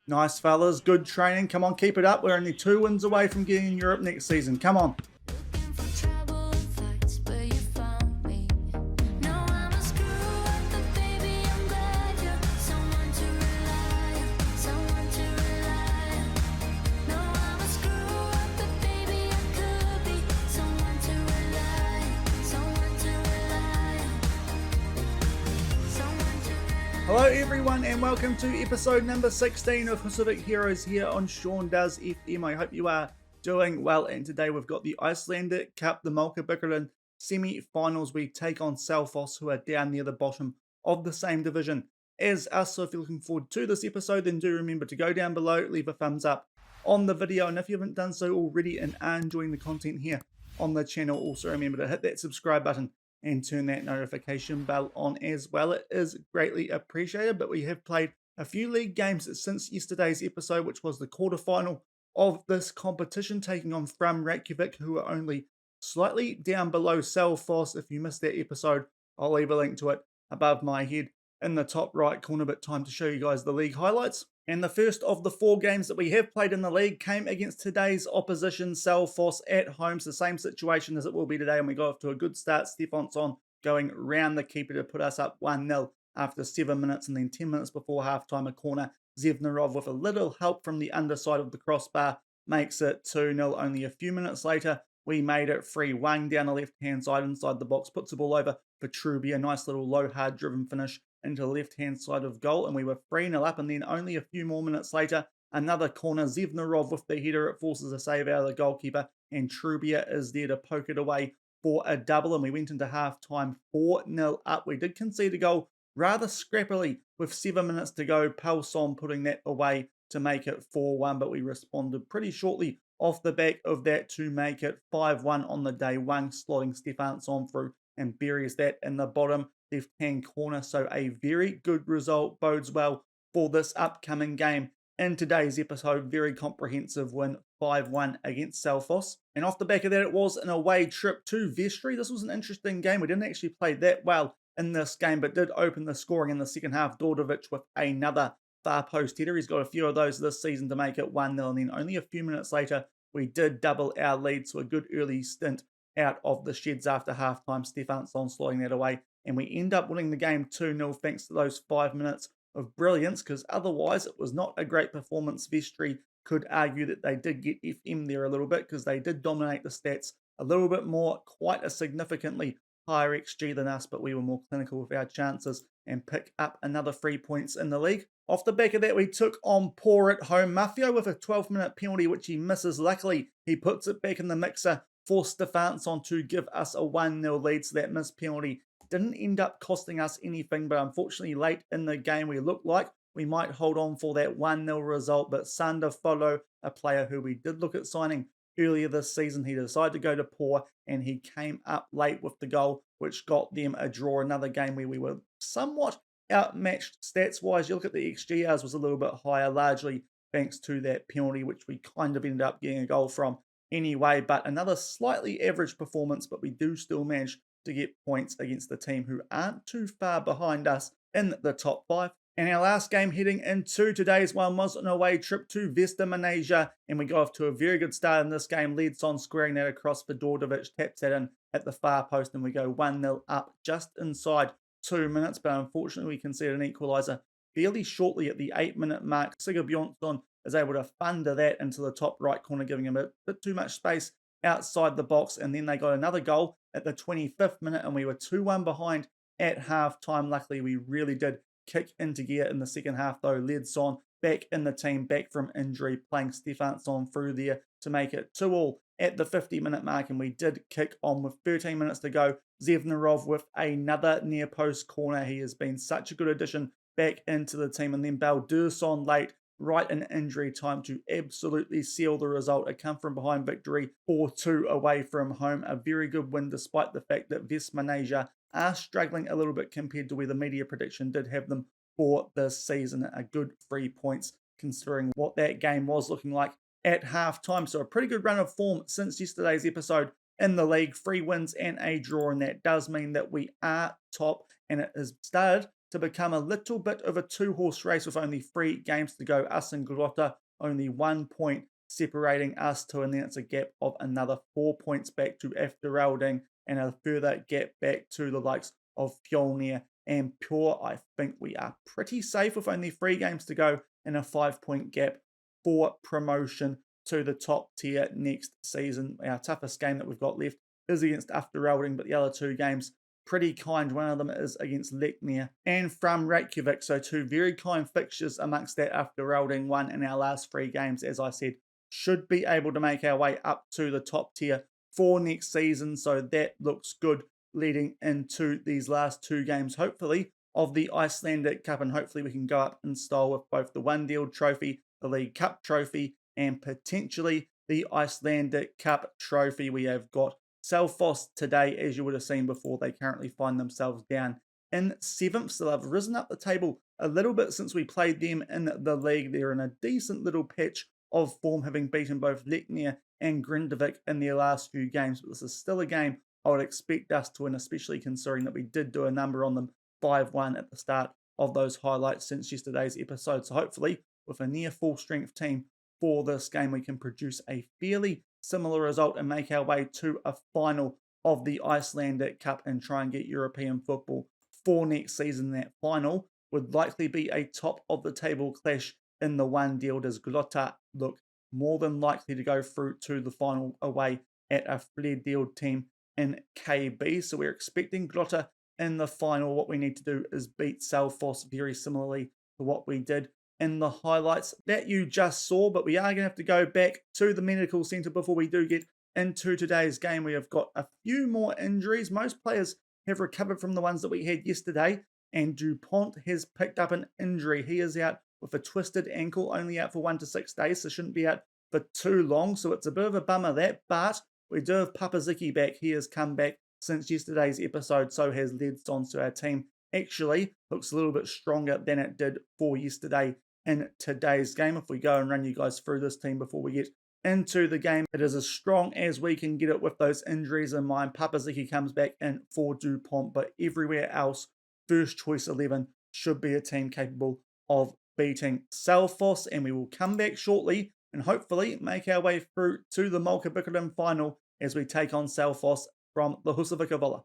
Nice, fellas. Good training. Come on, keep it up. We're only 2 wins away from getting in Europe next season. Come on. Looking for trouble and fights, but you found me. No, I'm a screw up, but baby, I'm glad you're someone to rely on, someone to rely on. No, I'm a screw up, but baby, I could be someone to rely on, someone to rely on, someone to rely on. Hello, everyone, and welcome to episode number 16 of Husavik Heroes here on Shaun Does FM. I hope you are doing well, and today we've got the Icelandic Cup, the Mjólkurbikarinn semi-finals. We take on Selfoss, who are down near the bottom of the same division as us. So if you're looking forward to this episode, then do remember to go down below, leave a thumbs up on the video, and if you haven't done so already and are enjoying the content here on the channel, also remember to hit that subscribe button and turn that notification bell on as well. It is greatly appreciated, but we have played a few league games since yesterday's episode, which was the quarterfinal of this competition, taking on from Reykjavik, who are only slightly down below Selfoss. If you missed that episode, I'll leave a link to it above my head in the top right corner, but time to show you guys the league highlights. And the first of the 4 games that we have played in the league came against today's opposition, Selfoss, at home. It's the same situation as it will be today, and we got off to a good start. Stefansson going round the keeper to put us up 1-0 after 7 minutes, and then 10 minutes before halftime, a corner. Zevnarov, with a little help from the underside of the crossbar, makes it 2-0. Only a few minutes later, we made it 3-1 down the left-hand side inside the box. Puts the ball over for Truby, a nice little low, hard-driven finish into the left-hand side of goal, and we were 3-0 up, and then only a few more minutes later, another corner. Zevnarov with the header, it forces a save out of the goalkeeper, and Trubia is there to poke it away for a double, and we went into half-time 4-0 up. We did concede a goal rather scrappily with 7 minutes to go, Palsom putting that away to make it 4-1, but we responded pretty shortly off the back of that to make it 5-1 on the day. Wang slotting Stefansson through and buries that in the bottom left-hand corner. So a very good result, bodes well for this upcoming game. In today's episode, very comprehensive win, 5-1 against Selfoss. And off the back of that, it was an away trip to Vestry. This was an interesting game. We didn't actually play that well in this game, but did open the scoring in the second half. Dordovic with another far post header. He's got a few of those this season to make it 1-0. And then only a few minutes later, we did double our lead. So a good early stint out of the sheds after halftime. Stefansson slotting that away, and we end up winning the game 2-0 thanks to those 5 minutes of brilliance, because otherwise it was not a great performance. Vestry could argue that they did get FM there a little bit, because they did dominate the stats a little bit more, quite a significantly higher XG than us, but we were more clinical with our chances and pick up another 3 points in the league. Off the back of that, we took on Poor at home. Mafia with a 12-minute penalty, which he misses. Luckily, he puts it back in the mixer for Stefansson to give us a 1-0 lead. So that missed penalty didn't end up costing us anything, but unfortunately late in the game we looked like we might hold on for that 1-0 result. But Sander Follow, a player who we did look at signing earlier this season, he decided to go to Poor, and he came up late with the goal, which got them a draw. Another game where we were somewhat outmatched stats-wise. You look at the XG, ours was a little bit higher, largely thanks to that penalty, which we kind of ended up getting a goal from anyway. But another slightly average performance, but we do still manage to get points against the team who aren't too far behind us in the top 5. And our last game heading into today's one was an away trip to Vesta, and we got off to a very good start in this game. Leadson squaring that across for Dordovic, taps that in at the far post, and we go 1-0 up just inside 2 minutes, but unfortunately we conceded an equaliser fairly shortly at the 8-minute mark. Sigurd Bjornsson is able to thunder that into the top right corner, giving him a bit too much space outside the box, and then they got another goal at the 25th minute, and we were 2-1 behind at half-time. Luckily, we really did kick into gear in the second half, though. Leadson back in the team, back from injury, playing Stefansson through there to make it 2-2 at the 50-minute mark, and we did kick on with 13 minutes to go. Zevnarov with another near-post corner. He has been such a good addition back into the team, and then Baldursson late, right in injury time, to absolutely seal the result. A come-from-behind victory, 4-2 away from home. A very good win, despite the fact that Vestmannaeyjar are struggling a little bit compared to where the media prediction did have them for this season. A good 3 points, considering what that game was looking like at half-time. So a pretty good run of form since yesterday's episode in the league. 3 wins and a draw, and that does mean that we are top, and it has started to become a little bit of a two-horse race with only 3 games to go. Us and Grotta only 1 point separating us two, and then it's a gap of another 4 points back to Efterelding and a further gap back to the likes of Fjolnir and Pure. I think we are pretty safe with only 3 games to go and a 5-point gap for promotion to the top tier next season. Our toughest game that we've got left is against Efterelding, but the other 2 games pretty kind. One of them is against Leiknir and from Reykjavik, so 2 very kind fixtures amongst that Efterelding one in our last 3 games. As I said, should be able to make our way up to the top tier for next season, so that looks good leading into these last 2 games, hopefully, of the Icelandic Cup, and hopefully we can go up in style with both the One Dield Trophy, the League Cup Trophy, and potentially the Icelandic Cup Trophy. We have got Selfoss today, as you would have seen before. They currently find themselves down in 7th, so they've risen up the table a little bit since we played them in the league. They're in a decent little patch of form, having beaten both Leiknir and Grindavik in their last few games, but this is still a game I would expect us to win, especially considering that we did do a number on them 5-1 at the start of those highlights since yesterday's episode. So hopefully with a near full strength team for this game, we can produce a fairly similar result and make our way to a final of the Icelandic Cup and try and get European football for next season. That final would likely be a top of the table clash in the One Dield, as Grotta look more than likely to go through to the final away at a Dield team in KB. So we're expecting Grotta in the final. What we need to do is beat Selfoss very similarly to what we did in the highlights that you just saw, but we are going to have to go back to the medical centre before we do get into today's game. We have got a few more injuries. Most players have recovered from the ones that we had yesterday, and DuPont has picked up an injury. He is out with a twisted ankle, only out for 1 to 6 days, so shouldn't be out for too long, so it's a bit of a bummer that, but we do have Papazicki back. He has come back since yesterday's episode, so has Ledston, so our team actually looks a little bit stronger than it did for yesterday in today's game. If we go and run you guys through this team before we get into the game, it is as strong as we can get it with those injuries in mind. Papazicki comes back in for DuPont, but everywhere else, first choice 11 should be a team capable of beating Selfoss, and we will come back shortly and hopefully make our way through to the Mjólkurbikarinn final as we take on Selfoss from the Husavik Heroes.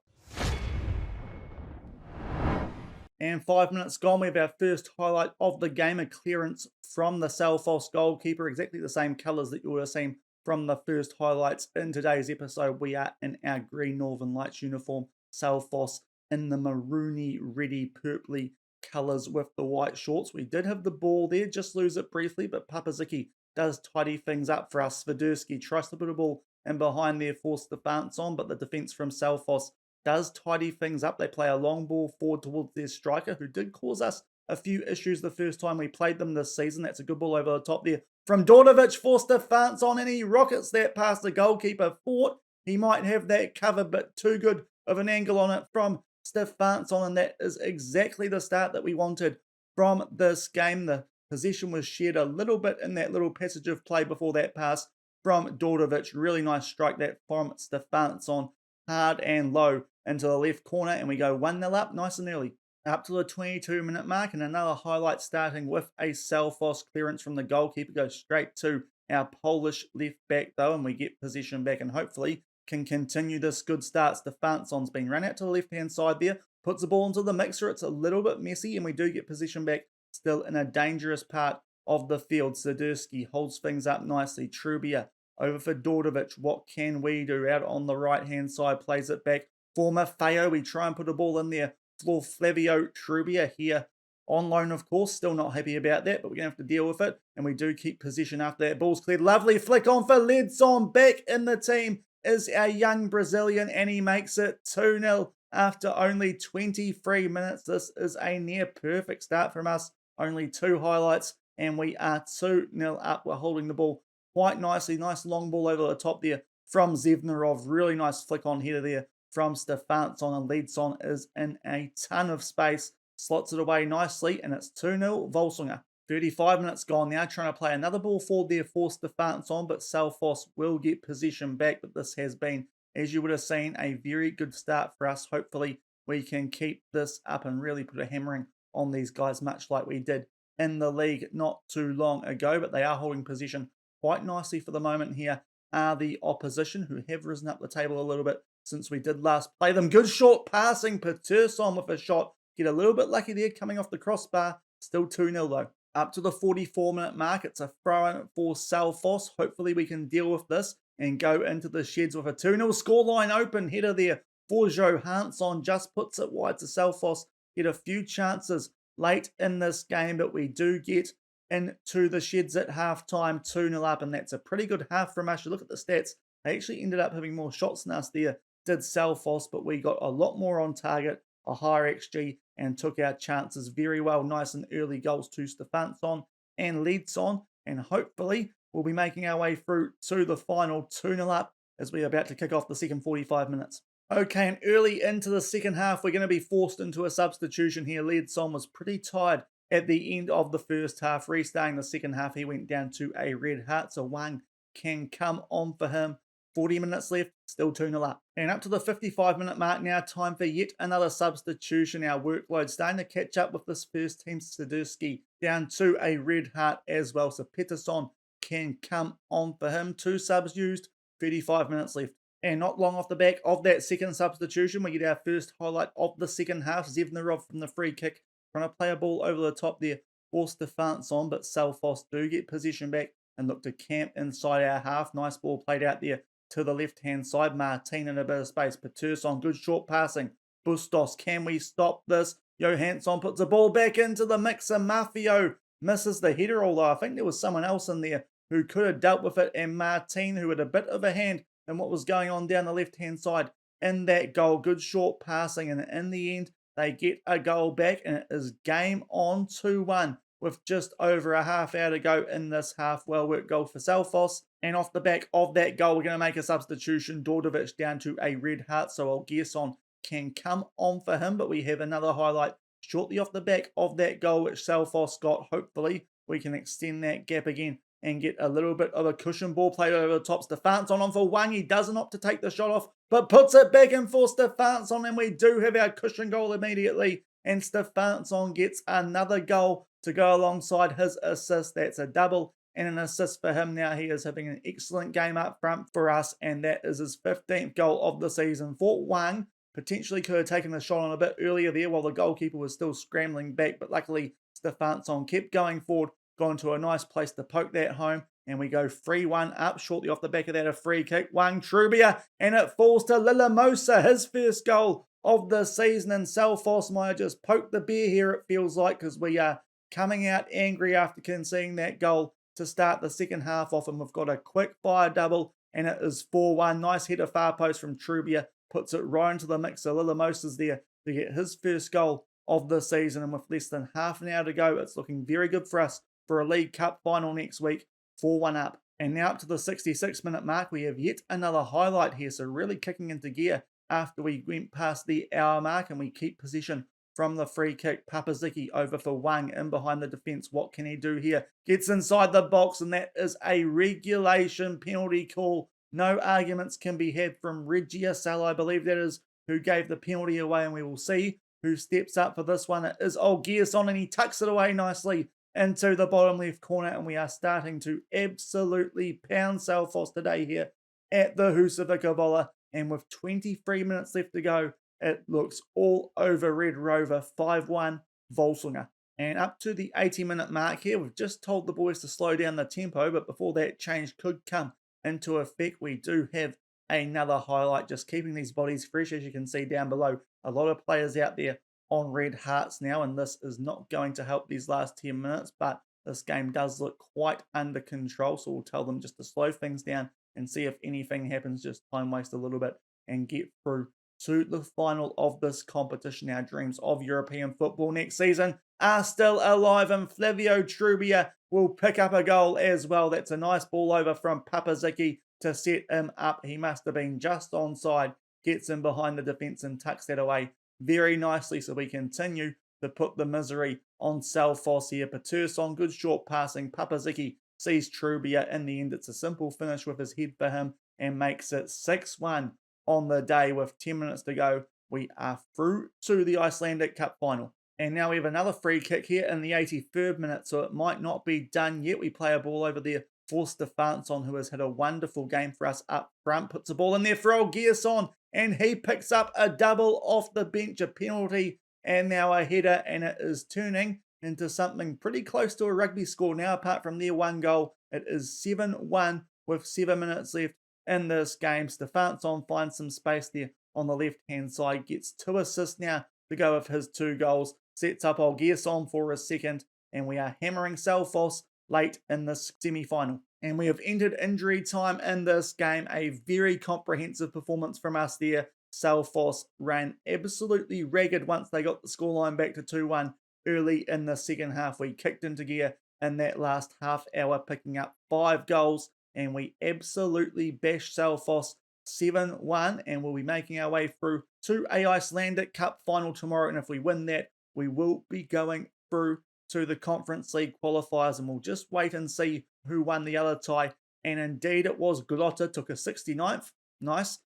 And 5 minutes gone, we have our first highlight of the game, a clearance from the Selfoss goalkeeper, exactly the same colours that you would have seen from the first highlights in today's episode. We are in our green Northern Lights uniform, Selfoss in the maroony, reddy, purpley colours with the white shorts. We did have the ball there, just lose it briefly, but Papazicki does tidy things up for us. Sviderski tries to put a ball in behind there for Stefansson, but the defence from Selfoss does tidy things up. They play a long ball forward towards their striker, who did cause us a few issues the first time we played them this season. That's a good ball over the top there from Dordovic for Stefansson, and he rockets that past the goalkeeper. Thought he might have that covered, but too good of an angle on it from Stefansson, and that is exactly the start that we wanted from this game. The possession was shared a little bit in that little passage of play before that pass from Dordovic. Really nice strike that from Stefansson, hard and low into the left corner, and we go 1-0 up nice and early up to the 22-minute mark. And another highlight starting with a Selfoss clearance from the goalkeeper, goes straight to our Polish left back though, and we get possession back and hopefully can continue this good start. Stefansson's been run out to the left hand side there, puts the ball into the mixer. It's a little bit messy and we do get possession back, still in a dangerous part of the field. Sviderski holds things up nicely. Trubia over for Dordovic. What can we do? Out on the right hand side, plays it back for Maffeo. We try and put a ball in there for Flavio Trubia here on loan, of course. Still not happy about that, but we're going to have to deal with it. And we do keep possession after that ball's cleared. Lovely flick on for Ledsson. Back in the team is our young Brazilian, and he makes it 2-0 after only 23 minutes. This is a near perfect start from us. Only 2 highlights, and we are 2-0 up. We're holding the ball quite nicely. Nice long ball over the top there from Zevnerov. Really nice flick on header there from Stefansson, and Ledsson is in a ton of space. Slots it away nicely, and it's 2-0 Volsungur. 35 minutes gone now, trying to play another ball forward there for Stefansson, but Selfoss will get possession back. But this has been, as you would have seen, a very good start for us. Hopefully we can keep this up and really put a hammering on these guys, much like we did in the league not too long ago. But they are holding position quite nicely for the moment here are the opposition, who have risen up the table a little bit since we did last play them. Good short passing, Peterson with a shot. Get a little bit lucky there coming off the crossbar. Still 2-0 though. Up to the 44-minute mark, it's a throw-in for Selfoss. Hopefully we can deal with this and go into the sheds with a 2-0 scoreline. Open header there for Johansson. Just puts it wide to Selfoss. Get a few chances late in this game, but we do get into the sheds at halftime, 2-0 up, and that's a pretty good half from us. You look at the stats, they actually ended up having more shots than us there, did Selfoss, but we got a lot more on target, a higher XG, and took our chances very well. Nice and early goals to Stefansson and Leedson, and hopefully we'll be making our way through to the final 2-0 up as we're about to kick off the second 45 minutes. Okay, and early into the second half, we're going to be forced into a substitution here. Leedson was pretty tired at the end of the first half. Restarting the second half, he went down to a red heart, so Wang can come on for him. 40 minutes left, still 2-0 up. And up to the 55-minute mark now, time for yet another substitution. Our workload starting to catch up with this first team. Sadurski down to a red heart as well, so Peterson can come on for him. 2 subs used, 35 minutes left. And not long off the back of that second substitution, we get our first highlight of the second half. Zevnarov from the free kick, trying to play a ball over the top there for Stefansson, but Selfoss do get possession back and look to camp inside our half. Nice ball played out there to the left-hand side. Martin in a bit of space. Peterson, good short passing. Bustos, can we stop this? Johansson puts the ball back into the mix, and Mafio misses the header, although I think there was someone else in there who could have dealt with it, and Martin, who had a bit of a hand in what was going on down the left-hand side in that goal. Good short passing, and in the end, they get a goal back, and it is game on 2-1 with just over a half hour to go in this half. Well-worked goal for Selfoss. And off the back of that goal, we're going to make a substitution. Dordovic down to a red heart, so Olgerson can come on for him. But we have another highlight shortly off the back of that goal, which Selfoss got. Hopefully, we can extend that gap again and get a little bit of a cushion ball played over the top. Stefansson on for Wang. He doesn't opt to take the shot off, but puts it back in for Stefansson, and we do have our cushion goal immediately. And Stefansson gets another goal to go alongside his assist. That's a double and an assist for him now. He is having an excellent game up front for us, and that is his 15th goal of the season. For Wang, potentially could have taken the shot on a bit earlier there while the goalkeeper was still scrambling back, but luckily Stefansson kept going forward, gone to a nice place to poke that home, and we go 3-1 up. Shortly off the back of that, a free kick. Wang Trubia, and it falls to Lillamosa, his first goal of the season. And Selfoss might have just poked the bear here, it feels like, because we are coming out angry after conceding that goal to start the second half off, and we've got a quick fire double, and it is 4-1. Nice header far post from Trubia, puts it right into the mix. So Lillamosa's there to get his first goal of the season, and with less than half an hour to go, it's looking very good for us for a League Cup final next week. 4-1 up. And now up to the 66-minute mark, we have yet another highlight here, so really kicking into gear after we went past the hour mark, and we keep possession from the free kick. Papazicki over for Wang in behind the defence. What can he do here? Gets inside the box, and that is a regulation penalty call. No arguments can be had from Regiasal, I believe that is, who gave the penalty away, and we will see who steps up for this one. It is Olgerson, and he tucks it away nicely into the bottom left corner, and we are starting to absolutely pound Selfoss today here at the Husavik Heroes. And with 23 minutes left to go, it looks all over Red Rover. 5-1 Volsungur. And up to the 80-minute mark here, we've just told the boys to slow down the tempo, but before that change could come into effect, we do have another highlight, just keeping these bodies fresh. As you can see down below, a lot of players out there on red hearts now, and this is not going to help these last 10 minutes, but this game does look quite under control, so we'll tell them just to slow things down and see if anything happens, just time waste a little bit and get through to the final of this competition. Our dreams of European football next season are still alive, and Flavio Trubia will pick up a goal as well. That's a nice ball over from Papazicki to set him up. He must have been just onside, gets in behind the defence and tucks that away very nicely, so we continue to put the misery on Selfoss here. Peterson, good short passing. Papazicki sees Trubia. In the end, it's a simple finish with his head for him and makes it 6-1 on the day with 10 minutes to go. we are through to the Icelandic Cup final. And now we have another free kick here in the 83rd minute, so it might not be done yet. We play a ball over there for Stefansson, who has had a wonderful game for us up front. Puts a ball in there for Olgersson, and he picks up a double off the bench, a penalty, and now a header, and it is turning into something pretty close to a rugby score now. Apart from their one goal, it is 7-1 with 7 minutes left in this game. Stefansson finds some space there on the left-hand side, gets 2 assists now to go with his 2 goals, sets up Olgersson for a second, and we are hammering Selfoss late in this semi-final. And we have entered injury time in this game. A very comprehensive performance from us there. Selfoss ran absolutely ragged once they got the scoreline back to 2-1 early in the second half. We kicked into gear in that last half hour, picking up 5 goals, and we absolutely bashed Selfoss 7-1, and we'll be making our way through to a Icelandic Cup final tomorrow. And if we win that, we will be going through to the Conference League Qualifiers, and we'll just wait and see who won the other tie. And indeed it was Glotta, took a 69th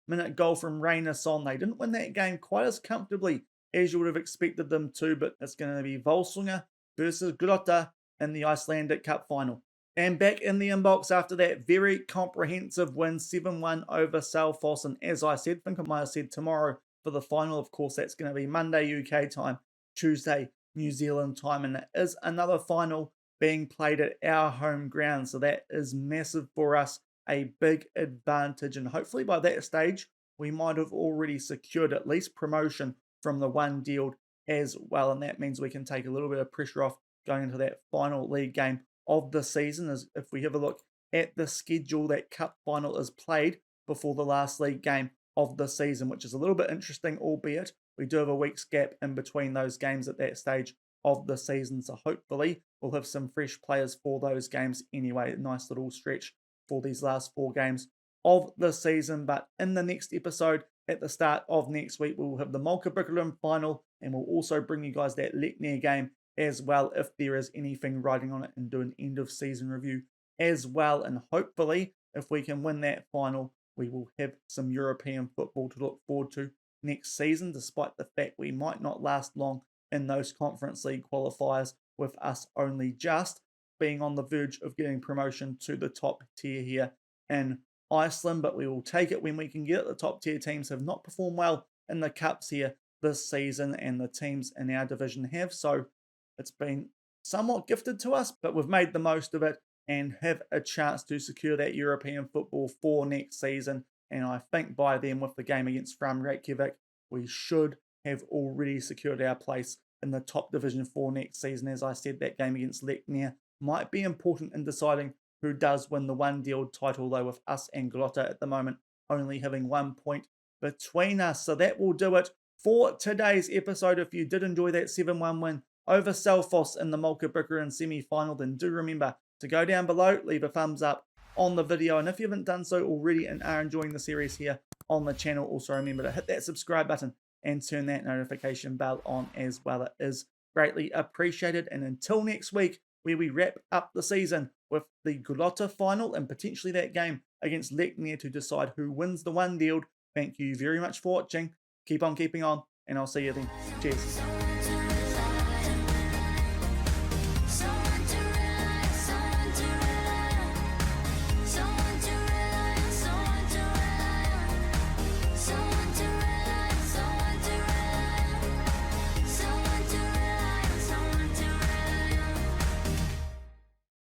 minute goal from Reynarsson. They didn't win that game quite as comfortably as you would have expected them to, but it's going to be Volsungur versus Glotta in the Icelandic Cup final. And back in the inbox after that very comprehensive win, 7-1 over Selfoss. And as I said, I think I might have said tomorrow for the final. Of course, that's going to be Monday UK time, Tuesday New Zealand time, and it is another final being played at our home ground. So that is massive for us, a big advantage. And hopefully by that stage, we might have already secured at least promotion from the one dield as well. And that means we can take a little bit of pressure off going into that final league game of the season. As if we have a look at the schedule, that cup final is played before the last league game of the season, which is a little bit interesting, albeit we do have a week's gap in between those games at that stage of the season. So hopefully we'll have some fresh players for those games anyway. A nice little stretch for these last 4 games of the season. But in the next episode, at the start of next week, we'll have the Mjólkurbikarinn final, and we'll also bring you guys that Leiknir game as well, if there is anything riding on it, and do an end of season review as well. And hopefully, if we can win that final, we will have some European football to look forward to next season, despite the fact we might not last long in those Conference League qualifiers, with us only just being on the verge of getting promotion to the top tier here in Iceland. But we will take it when we can get it. The top tier teams have not performed well in the cups here this season, and the teams in our division have. So it's been somewhat gifted to us, but we've made the most of it and have a chance to secure that European football for next season. And I think by then, with the game against Fram Reykjavik, we should have already secured our place in the top division for next season. As I said, that game against Leiknir might be important in deciding who does win the one dield title, though, with us and Glotta at the moment only having 1 point between us. So that will do it for today's episode. If you did enjoy that 7-1 win over Selfoss in the Mjólkurbikarinn semi-final, then do remember to go down below, leave a thumbs up on the video, and if you haven't done so already and are enjoying the series here on the channel, also remember to hit that subscribe button and turn that notification bell on as well. It is greatly appreciated. And until next week, where we wrap up the season with the Glotta final and potentially that game against Leiknir to decide who wins the one dield, thank you very much for watching. Keep on keeping on, and I'll see you then. Cheers.